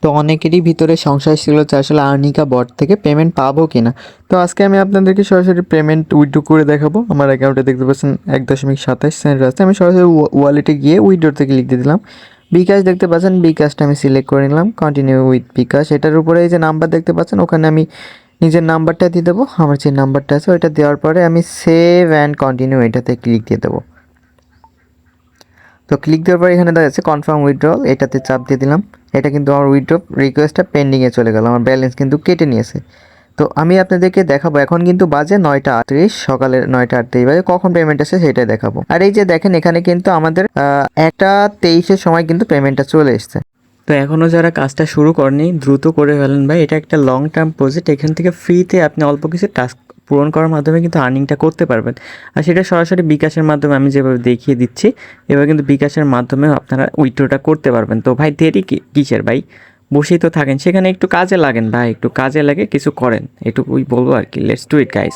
তো অনেকেরই ভিতরে সংশয় ছিল যে আসলে আর্নিকা বট থেকে পেমেন্ট পাবো কিনা। তো আজকে আমি আপনাদেরকে সরাসরি পেমেন্ট উইথড্র করে দেখাবো। আমার অ্যাকাউন্টে দেখতে পাচ্ছেন 1.27 সেন্ট আছে। আমি সরাসরি ওয়ালেটে গিয়ে উইথড্রতে ক্লিক দিয়ে দিলাম। বিকাশ দেখতে পাচ্ছেন, বিকাশটা আমি সিলেক্ট করে নিলাম, কন্টিনিউ উইথ বিকাশ। এটার উপরে এই যে নাম্বার দেখতে পাচ্ছেন, ওখানে আমি নিজের নাম্বারটা দিয়ে দেবো। আমার যে নাম্বারটা আছে ওইটা দেওয়ার পরে আমি সেভ অ্যান্ড কন্টিনিউ এটাতে ক্লিক দিয়ে দেবো। তো ক্লিক দেওয়ার পর এখানে দেখা যাচ্ছে কনফার্ম উইথড্রল, এটাতে চাপ দিয়ে দিলাম। এটা কিন্তু আমার উইথড্র রিকোয়েস্টটা পেন্ডিংয়ে চলে গেল, আমার ব্যালেন্স কিন্তু কেটে নিয়েছে। তো আমি আপনাদেরকে দেখাবো, এখন কিন্তু বাজে 9টা 38, সকালের 9টা 38 বাজে, কখন পেমেন্ট আসে সেটাই দেখাবো। আর এই যে দেখেন এখানে কিন্তু আমাদের 1টা 23-এর সময় কিন্তু পেমেন্টটা চলে এসছে। তো এখনও যারা কাজটা শুরু করেনি দ্রুত করে ফেলেন ভাই, এটা একটা লং টার্ম প্রজেক্ট। এখান থেকে ফ্রিতে আপনি অল্প কিছু টাস্ক পূরণ করার মাধ্যমে কিন্তু আর্নিংটা করতে পারবেন। আর সেটা সরাসরি বিকাশের মাধ্যমে আমি যেভাবে দেখিয়ে দিচ্ছি, এবার কিন্তু বিকাশের মাধ্যমে আপনারা উইথড্রটা করতে পারবেন। তো ভাই দেরি কিসের ভাই, বসেই তো থাকেন, সেখানে একটু কাজে লাগেন ভাই, একটু কাজে লাগে কিছু করেন, এটুকুই বলবো আর কি। Let's do it guys.